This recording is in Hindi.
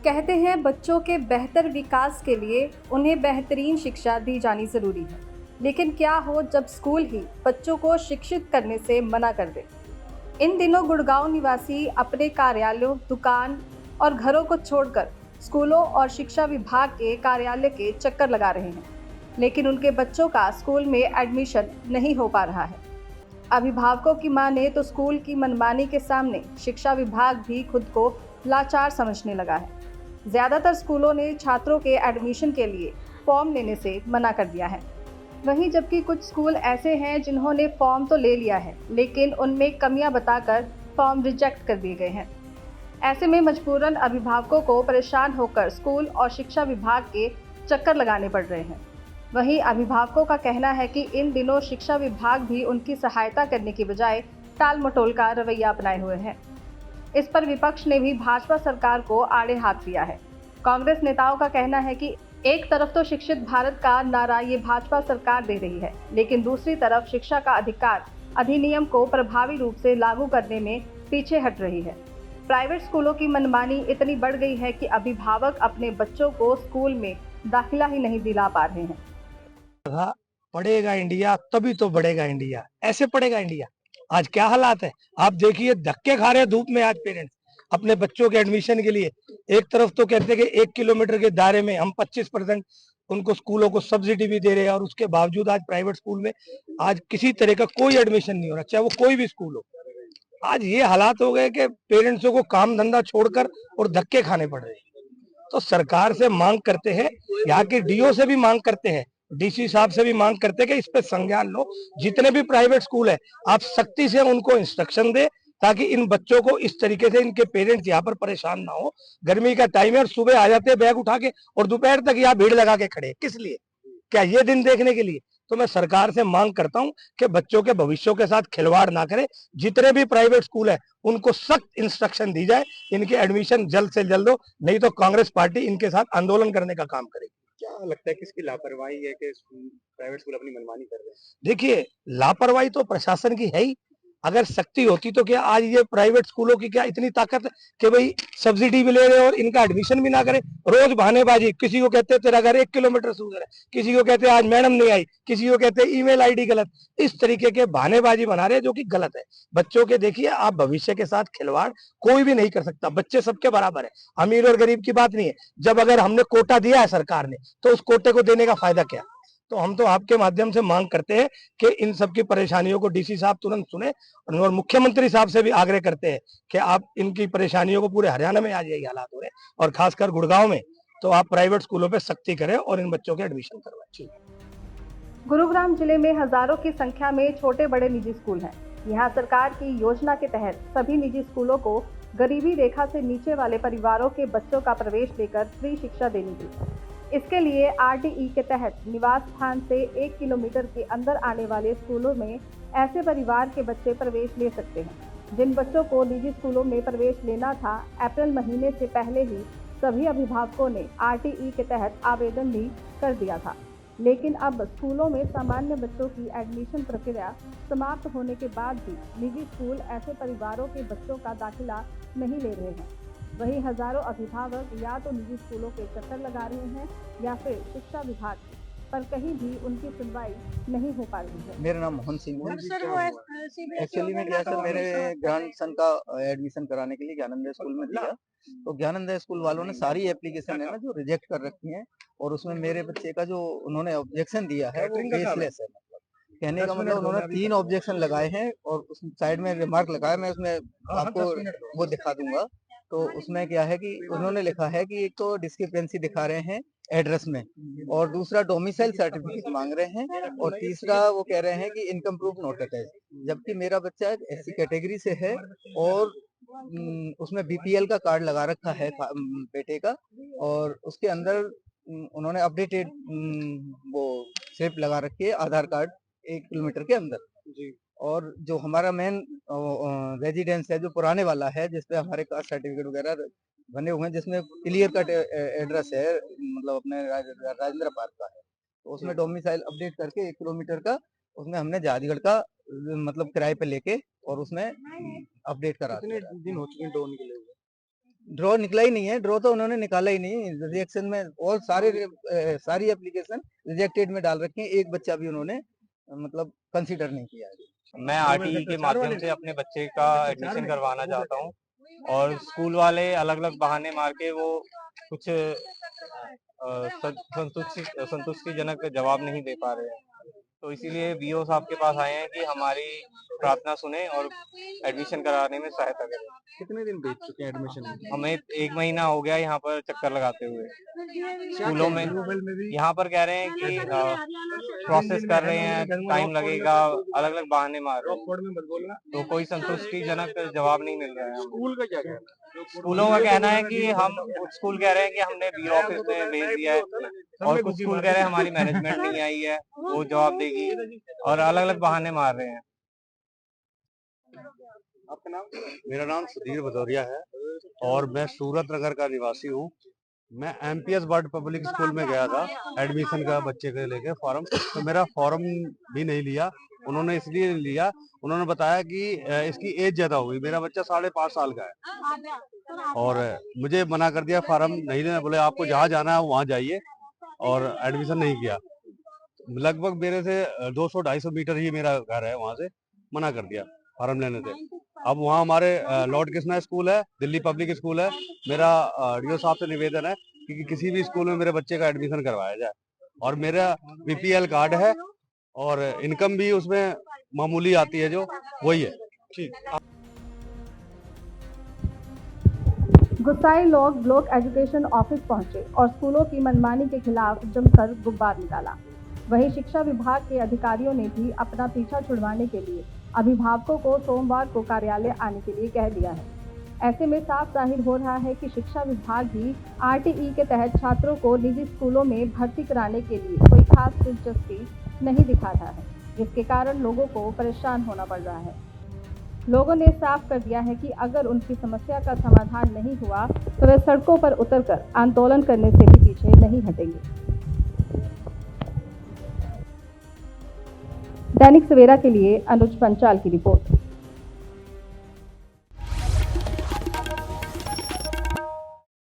कहते हैं बच्चों के बेहतर विकास के लिए उन्हें बेहतरीन शिक्षा दी जानी ज़रूरी है। लेकिन क्या हो जब स्कूल ही बच्चों को शिक्षित करने से मना कर दे। इन दिनों गुड़गांव निवासी अपने कार्यालयों, दुकान और घरों को छोड़कर स्कूलों और शिक्षा विभाग के कार्यालय के चक्कर लगा रहे हैं, लेकिन उनके बच्चों का स्कूल में एडमिशन नहीं हो पा रहा है। अभिभावकों की माने तो स्कूल की मनमानी के सामने शिक्षा विभाग भी खुद को लाचार समझने लगा है। ज़्यादातर स्कूलों ने छात्रों के एडमिशन के लिए फॉर्म लेने से मना कर दिया है। वहीं जबकि कुछ स्कूल ऐसे हैं जिन्होंने फॉर्म तो ले लिया है, लेकिन उनमें कमियां बताकर फॉर्म रिजेक्ट कर दिए गए हैं। ऐसे में मजबूरन अभिभावकों को परेशान होकर स्कूल और शिक्षा विभाग के चक्कर लगाने पड़ रहे हैं। वहीं अभिभावकों का कहना है कि इन दिनों शिक्षा विभाग भी उनकी सहायता करने की बजाय टाल-मटोल का रवैया अपनाए हुए हैं। इस पर विपक्ष ने भी भाजपा सरकार को आड़े हाथ लिया है। कांग्रेस नेताओं का कहना है कि एक तरफ तो शिक्षित भारत का नारा ये भाजपा सरकार दे रही है, लेकिन दूसरी तरफ शिक्षा का अधिकार अधिनियम को प्रभावी रूप से लागू करने में पीछे हट रही है। प्राइवेट स्कूलों की मनमानी इतनी बढ़ गई है कि अभिभावक अपने बच्चों को स्कूल में दाखिला ही नहीं दिला पा रहे हैं। पढ़ेगा इंडिया तभी तो बढ़ेगा इंडिया, ऐसे पढ़ेगा इंडिया। आज क्या हालात है आप देखिए, धक्के खा रहे हैं धूप में आज पेरेंट्स अपने बच्चों के एडमिशन के लिए। एक तरफ तो कहते हैं कि 1 किलोमीटर के दायरे में हम 25% उनको स्कूलों को सब्सिडी भी दे रहे हैं, और उसके बावजूद आज प्राइवेट स्कूल में आज किसी तरह का कोई एडमिशन नहीं हो रहा, चाहे वो कोई भी स्कूल हो। आज ये हालात हो गए कि पेरेंट्सों को काम धंधा छोड़कर और धक्के खाने पड़ रहे हैं। तो सरकार से मांग करते हैं, यहाँ के डीओ से भी मांग करते हैं, डीसी साहब से भी मांग करते हैं कि इस पे संज्ञान लो। जितने भी प्राइवेट स्कूल है आप सख्ती से उनको इंस्ट्रक्शन दे, ताकि इन बच्चों को इस तरीके से इनके पेरेंट्स यहाँ पर परेशान ना हो। गर्मी का टाइम है और सुबह आ जाते हैं बैग उठा के और दोपहर तक यहाँ भीड़ लगा के खड़े, किस लिए? क्या ये दिन देखने के लिए? तो मैं सरकार से मांग करता हूं कि बच्चों के भविष्यों के साथ खिलवाड़ ना करे। जितने भी प्राइवेट स्कूल है उनको सख्त इंस्ट्रक्शन दी जाए, इनके एडमिशन जल्द से जल्द हो, नहीं तो कांग्रेस पार्टी इनके साथ आंदोलन करने का काम करेगी। क्या लगता है किसकी लापरवाही है कि प्राइवेट स्कूल अपनी मनमानी कर रहे हैं? देखिए, लापरवाही तो प्रशासन की है ही। अगर सख्ती होती तो क्या आज ये प्राइवेट स्कूलों की क्या इतनी ताकत है कि भाई सब्सिडी भी ले रहे और इनका एडमिशन भी ना करें? रोज बहानेबाजी, किसी को कहते हैं तेरा घर 1 किलोमीटर से उधर है, किसी को कहते हैं आज मैडम नहीं आई, किसी को कहते हैं ईमेल आईडी गलत। इस तरीके के बहानेबाजी बना रहे हैं जो कि गलत है। बच्चों के देखिए, आप भविष्य के साथ खिलवाड़ कोई भी नहीं कर सकता। बच्चे सबके बराबर है, अमीर और गरीब की बात नहीं है। जब अगर हमने कोटा दिया है सरकार ने, तो उस कोटे को देने का फायदा क्या? तो हम तो आपके माध्यम से मांग करते हैं कि इन सब की परेशानियों को डीसी साहब तुरंत सुने, और मुख्यमंत्री साहब से भी आग्रह करते हैं कि आप इनकी परेशानियों को, पूरे हरियाणा में आज यही हालात हो रहे हैं और खासकर गुड़गांव में, तो आप प्राइवेट स्कूलों पे सख्ती करें और इन बच्चों के एडमिशन करवाएं। गुरुग्राम जिले में हजारों की संख्या में छोटे बड़े निजी स्कूल हैं। यहाँ सरकार की योजना के तहत सभी निजी स्कूलों को गरीबी रेखा से नीचे वाले परिवारों के बच्चों का प्रवेश देकर फ्री शिक्षा देनी थी। इसके लिए आरटीई के तहत निवास स्थान से 1 किलोमीटर के अंदर आने वाले स्कूलों में ऐसे परिवार के बच्चे प्रवेश ले सकते हैं। जिन बच्चों को निजी स्कूलों में प्रवेश लेना था, अप्रैल महीने से पहले ही सभी अभिभावकों ने आरटीई के तहत आवेदन भी कर दिया था। लेकिन अब स्कूलों में सामान्य बच्चों की एडमिशन प्रक्रिया समाप्त होने के बाद भी निजी स्कूल ऐसे परिवारों के बच्चों का दाखिला नहीं ले रहे हैं। वहीं हजारों अभिभावक या तो निजी स्कूलों के चक्कर लगा रहे हैं या फिर शिक्षा विभाग की, पर कहीं भी उनकी सुनवाई नहीं हो पा रही है। मेरा नाम मोहन सिंह है। एक्चुअली में क्या सर, मेरे ग्रैंड सन का एडमिशन कराने के लिए ज्ञानंद स्कूल में दिया, तो ज्ञानंद स्कूल वालों ने सारी एप्लीकेशन है ना जो रिजेक्ट कर रखी हैं, और उसमें मेरे बच्चे का जो उन्होंने ऑब्जेक्शन दिया है वो बेसलेस है। कहने का मतलब उन्होंने 3 ऑब्जेक्शन लगाए हैं, और उस साइड में रिमार्क लगाया, मैं उसमें आपको वो दिखा दूंगा। तो उसमें क्या है कि उन्होंने लिखा है कि एक तो डिस्क्रिपेंसी दिखा रहे हैं एड्रेस में, और दूसरा डोमिसाइल सर्टिफिकेट मांग रहे हैं, और तीसरा वो कह रहे हैं कि इनकम प्रूफ नॉट अटैच। जबकि मेरा बच्चा एससी कैटेगरी से है, और उसमें बीपीएल का कार्ड लगा रखा है बेटे का, और उसके अंदर उन्होंने अपडेटेड वो स्लिप लगा रखी है आधार कार्ड 1 किलोमीटर के अंदर जी। और जो हमारा मेन रेजिडेंस है जो पुराने वाला है, जिसपे हमारे कास्ट सर्टिफिकेट वगैरह बने हुए हैं, जिसमें क्लियर कट एड्रेस है, मतलब अपने राजेंद्र पार्क का है, तो उसमें डोमिसाइल अपडेट करके 1 किलोमीटर का उसमें हमने जहाजगढ़ का मतलब किराए पे लेके और उसमें अपडेट करा। कितने दिन हो चुके हैं डोन के लिए? ड्रॉ निकला ही नहीं है, ड्रॉ तो उन्होंने निकाला ही नहीं रिजेक्शन में, और सारी एप्लीकेशन रिजेक्टेड में डाल रखी है, एक बच्चा भी उन्होंने मतलब कंसीडर नहीं किया है। मैं आरटीई के माध्यम से अपने बच्चे का एडमिशन करवाना चाहता हूँ और स्कूल वाले अलग अलग बहाने मार के वो कुछ संतुष्टिजनक जवाब नहीं दे पा रहे हैं, तो इसीलिए बीओ साहब के पास आए हैं कि हमारी प्रार्थना सुने और एडमिशन कराने में सहायता करें। कितने दिन बीत चुके हैं एडमिशन में? हमें 1 महीना हो गया यहाँ पर चक्कर लगाते हुए स्कूलों में। यहाँ पर कह रहे हैं कि प्रोसेस कर रहे हैं, टाइम लगेगा, अलग अलग बहाने मार रहे हैं, तो कोई संतुष्टिजनक जवाब नहीं मिल रहा है। स्कूल का क्या कहना है? स्कूलों का कहना है कि हम स्कूल कह रहे हैं कि हमने बीओ ऑफिस में भेज दिया है, और कुछ स्कूल कह रहे हैं हमारी मैनेजमेंट नहीं आई है, वो जवाब देगी, और अलग अलग बहाने मार रहे हैं। आपका नाम? मेरा नाम सुधीर भदौरिया है और मैं सूरत नगर का निवासी हूँ। मैं एमपीएस बर्ड पब्लिक स्कूल में गया था एडमिशन का बच्चे के लेके फॉर्म, तो मेरा फॉर्म भी नहीं लिया उन्होंने, इसलिए नहीं लिया, उन्होंने बताया कि इसकी एज ज्यादा हो गई। मेरा बच्चा 5.5 साल का है और मुझे मना कर दिया, फॉर्म नहीं लेना, बोले आपको जहाँ जाना है वहाँ जाइए, और एडमिशन नहीं किया। लगभग मेरे से 200-250 मीटर ही मेरा घर है, वहाँ से मना कर दिया फॉर्म लेने से। अब वहाँ हमारे लॉर्ड कृष्णा स्कूल है, दिल्ली पब्लिक स्कूल है। मेरा डीओ साहब से निवेदन है कि किसी भी स्कूल में मेरे बच्चे का एडमिशन करवाया जाए, और मेरा बीपीएल कार्ड है और इनकम भी उसमें मामूली आती है, जो वही है। ठीक। गुस्साए लोग ब्लॉक एजुकेशन ऑफिस पहुंचे और स्कूलों की मनमानी के खिलाफ जमकर गुब्बार निकाला। वहीं शिक्षा विभाग के अधिकारियों ने भी अपना पीछा छुड़वाने के लिए अभिभावकों को सोमवार को कार्यालय आने के लिए कह दिया है। ऐसे में साफ जाहिर हो रहा है कि शिक्षा विभाग भी आरटीई के तहत छात्रों को निजी स्कूलों में भर्ती कराने के लिए कोई खास दिलचस्पी नहीं दिखा रहा है, जिसके कारण लोगों को परेशान होना पड़ रहा है। लोगों ने साफ कर दिया है कि अगर उनकी समस्या का समाधान नहीं हुआ तो वे सड़कों पर उतरकर आंदोलन करने से भी पीछे नहीं हटेंगे। दैनिक सवेरा के लिए अनुज पंचाल की रिपोर्ट।